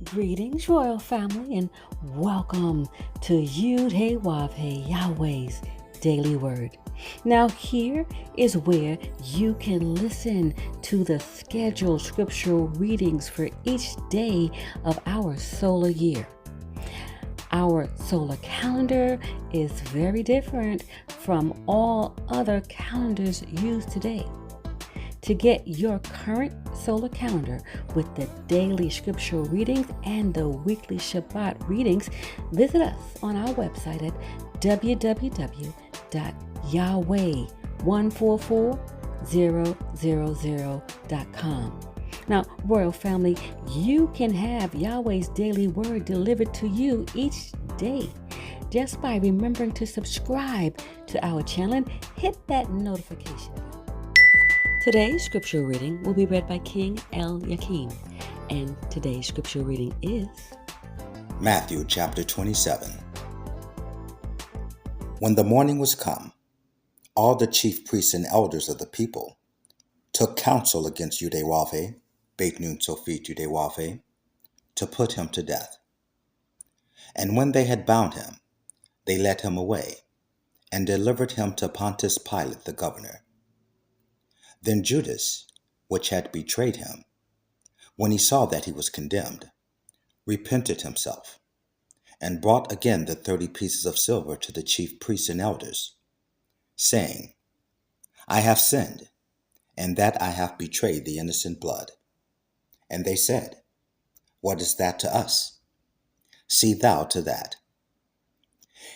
Greetings, royal family, and welcome to Yahweh, Yahweh's Daily Word. Now, here is where you can listen to the scheduled scriptural readings for each day of our solar year. Our solar calendar is very different from all other calendars used today. To get your current solar calendar with the daily scriptural readings and the weekly Shabbat readings, visit us on our website at www.yahweh144000.com. Now, Royal Family, you can have Yahweh's daily word delivered to you each day just by remembering to subscribe to our channel and hit that notification bell. Today's scripture reading will be read by King Eliakim, and today's scripture reading is Matthew chapter 27. When the morning was come, all the chief priests and elders of the people took counsel against Yahweh, Beit Nun Sophit Yahweh, to put him to death. And when they had bound him, they led him away, and delivered him to Pontius Pilate the governor. Then Judas, which had betrayed him, when he saw that he was condemned, repented himself, and brought again the 30 pieces of silver to the chief priests and elders, saying, I have sinned, and that I have betrayed the innocent blood. And they said, What is that to us? See thou to that.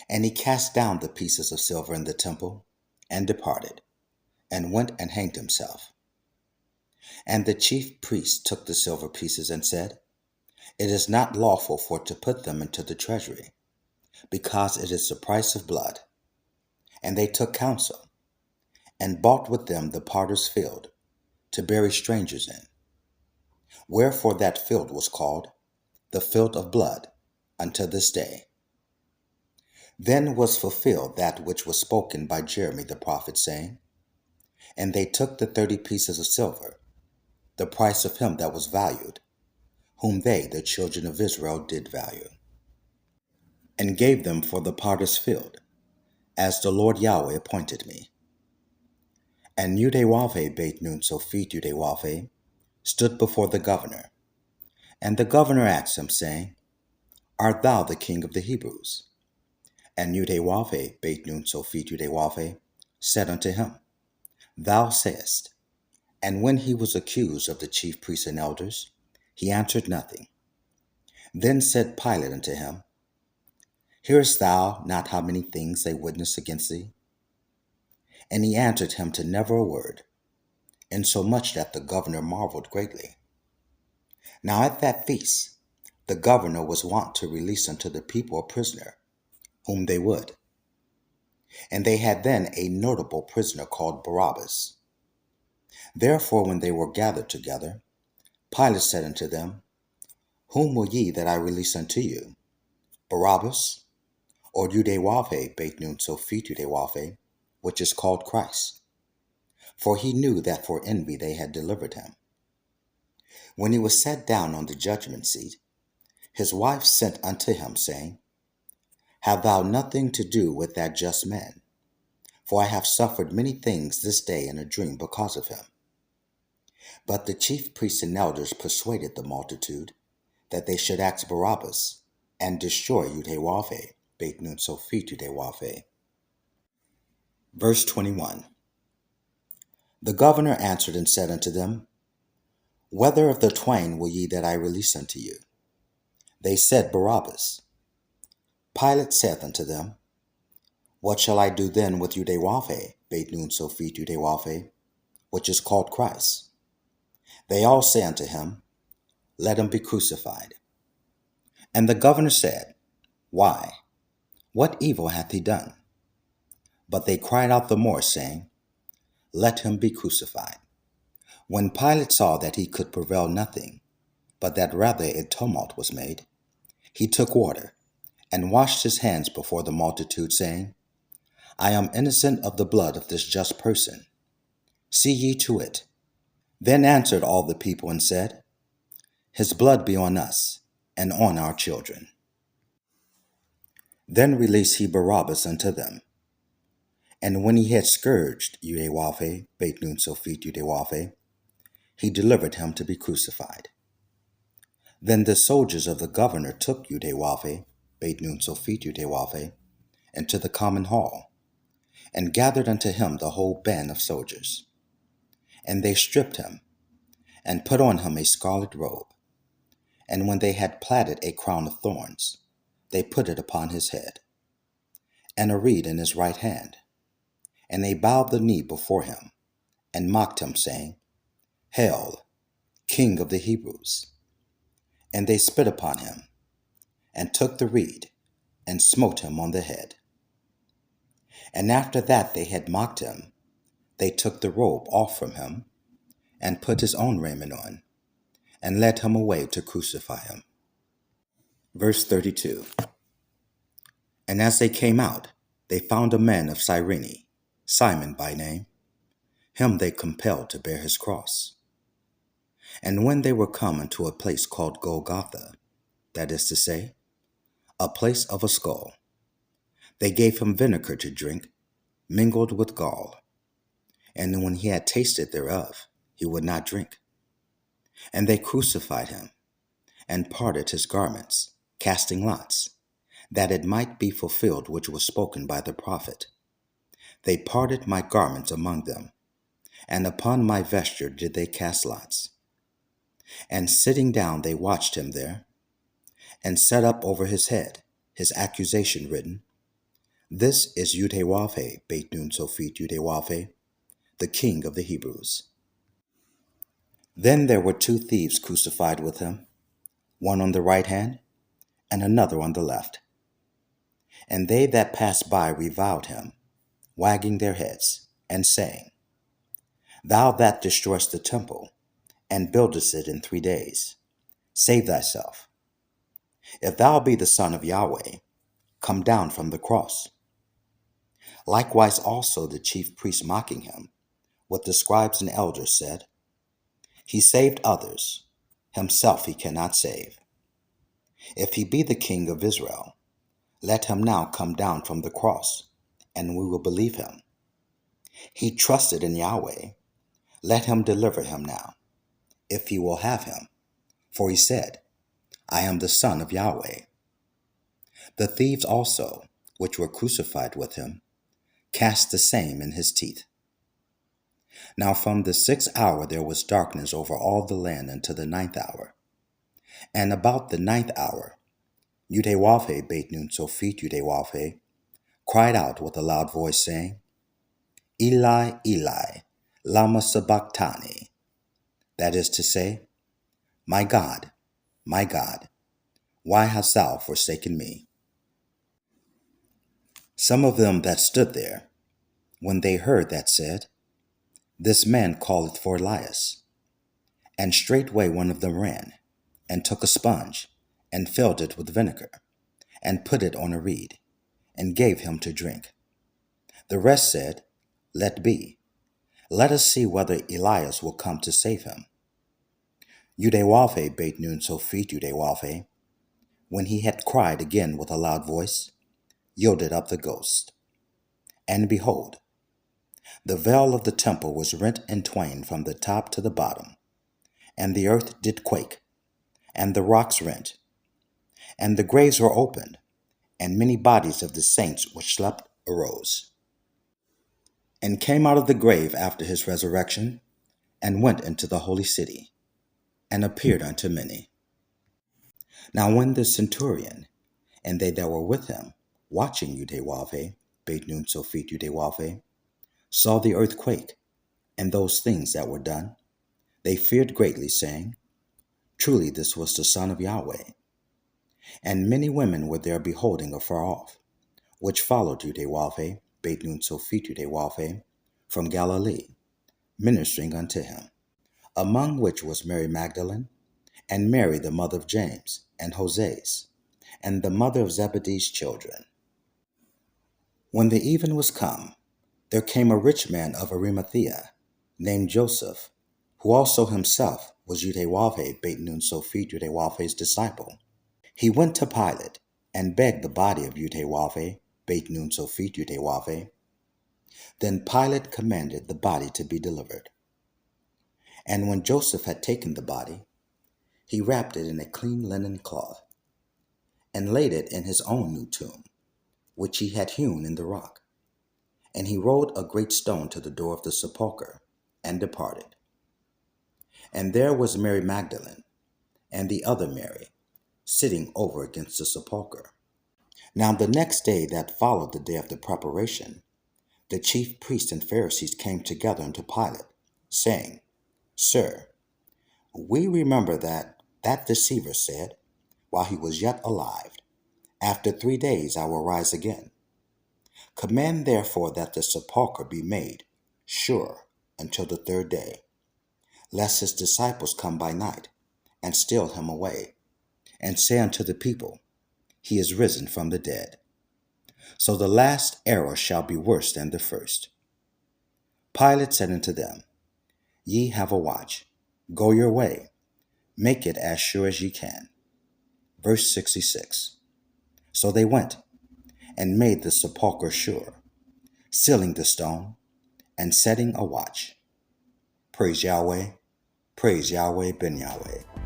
And he cast down the pieces of silver in the temple, and departed, and went and hanged himself. And the chief priests took the silver pieces and said, It is not lawful for to put them into the treasury, because it is the price of blood. And they took counsel, and bought with them the potter's field, to bury strangers in. Wherefore that field was called the field of blood unto this day. Then was fulfilled that which was spoken by Jeremy the prophet, saying, And they took the 30 pieces of silver, the price of him that was valued, whom they, the children of Israel, did value, and gave them for the potter's field, as the Lord Yahweh appointed me. And Yahweh Beit Nun Sophit Yahweh stood before the governor. And the governor asked him, saying, Art thou the king of the Hebrews? And Yahweh Beit Nun Sophit Yahweh said unto him, Thou sayest. And when he was accused of the chief priests and elders, he answered nothing. Then said Pilate unto him, Hearest thou not how many things they witness against thee? And he answered him to never a word, insomuch that the governor marveled greatly. Now at that feast the governor was wont to release unto the people a prisoner, whom they would. And they had then a notable prisoner called Barabbas. Therefore when they were gathered together, Pilate said unto them, Whom will ye that I release unto you, Barabbas, or Yahweh Beit Nun Sophit Yahweh, which is called Christ? For he knew that for envy they had delivered him. When he was sat down on the judgment seat, his wife sent unto him, saying, Have thou nothing to do with that just man? For I have suffered many things this day in a dream because of him. But the chief priests and elders persuaded the multitude that they should ask Barabbas, and destroy Yahweh Beit Nun Sophit Yahweh. Verse 21. The governor answered and said unto them, Whether of the twain will ye that I release unto you? They said, Barabbas. Pilate saith unto them, What shall I do then with Yahweh Beit Nun Sophit Yahweh, which is called Christ? They all say unto him, Let him be crucified. And the governor said, Why? What evil hath he done? But they cried out the more, saying, Let him be crucified. When Pilate saw that he could prevail nothing, but that rather a tumult was made, he took water, and washed his hands before the multitude, saying, I am innocent of the blood of this just person. See ye to it. Then answered all the people and said, His blood be on us, and on our children. Then released he Barabbas unto them. And when he had scourged Yudewafe, Beit Nun Sophit Yudewafe, he delivered him to be crucified. Then the soldiers of the governor took Yudewafe, Beit Nun Sophit Yudewafe, into the common hall, and gathered unto him the whole band of soldiers. And they stripped him, and put on him a scarlet robe. And when they had platted a crown of thorns, they put it upon his head, and a reed in his right hand. And they bowed the knee before him, and mocked him, saying, Hail, King of the Hebrews! And they spit upon him, and took the reed, and smote him on the head. And after that they had mocked him, they took the robe off from him, and put his own raiment on, and led him away to crucify him. Verse 32. And as they came out, they found a man of Cyrene, Simon by name. Him they compelled to bear his cross. And when they were come unto a place called Golgotha, that is to say, a place of a skull, they gave him vinegar to drink, mingled with gall. And when he had tasted thereof, he would not drink. And they crucified him, and parted his garments, casting lots, that it might be fulfilled which was spoken by the prophet. They parted my garments among them, and upon my vesture did they cast lots. And sitting down they watched him there, and set up over his head his accusation written, This is Yudewafe, Beit Nun Sophit Yudewafe, the King of the Hebrews. Then there were two thieves crucified with him, one on the right hand, and another on the left. And they that passed by reviled him, wagging their heads, and saying, Thou that destroyest the temple, and buildest it in 3 days, save thyself. If thou be the Son of Yahweh, come down from the cross. Likewise also the chief priests mocking him, with the scribes and elders said, He saved others, himself he cannot save. If he be the King of Israel, let him now come down from the cross, and we will believe him. He trusted in Yahweh, let him deliver him now, if he will have him. For he said, I am the Son of Yahweh. The thieves also, which were crucified with him, cast the same in his teeth. Now from the 6th hour there was darkness over all the land unto the 9th hour. And about the 9th hour, Yudewafe, Beit Nun Sophit Yudewafe, cried out with a loud voice, saying, Eli, Eli, lama sabachthani. That is to say, my God, why hast thou forsaken me? Some of them that stood there, when they heard that, said, This man calleth for Elias. And straightway one of them ran, and took a sponge, and filled it with vinegar, and put it on a reed, and gave him to drink. The rest said, Let be. Let us see whether Elias will come to save him. Yudewafe, Beit Nun Sophit Yudewafe, when he had cried again with a loud voice, yielded up the ghost. And behold, the veil of the temple was rent in twain from the top to the bottom, and the earth did quake, and the rocks rent, and the graves were opened, and many bodies of the saints which slept arose, and came out of the grave after his resurrection, and went into the holy city, and appeared unto many. Now when the centurion and they that were with him, watching Yudewafe, Beit Nun Sophit Yudewafe, saw the earth quake, and those things that were done, they feared greatly, saying, Truly this was the Son of Yahweh. And many women were there beholding afar off, which followed Yudewafe, Beit Nun Sophit Yudewafe, from Galilee, ministering unto him, among which was Mary Magdalene, and Mary the mother of James, and Joses, and the mother of Zebedee's children. When the even was come, there came a rich man of Arimathea, named Joseph, who also himself was Yudewafe, Beit Nun Sophit Yudewafe's disciple, He went to Pilate and begged the body of Yahweh, Beit Nun Sofit Yahweh. Then Pilate commanded the body to be delivered. And when Joseph had taken the body, he wrapped it in a clean linen cloth and laid it in his own new tomb, which he had hewn in the rock. And he rolled a great stone to the door of the sepulchre and departed. And there was Mary Magdalene and the other Mary, sitting over against the sepulchre. Now the next day that followed the day of the preparation, the chief priests and Pharisees came together unto Pilate, saying, Sir, we remember that deceiver said, while he was yet alive, After 3 days I will rise again. Command therefore that the sepulchre be made sure until the 3rd day, lest his disciples come by night and steal him away, and say unto the people, He is risen from the dead. So the last error shall be worse than the first. Pilate said unto them, Ye have a watch. Go your way. Make it as sure as ye can. Verse 66. So they went and made the sepulchre sure, sealing the stone and setting a watch. Praise Yahweh ben Yahweh.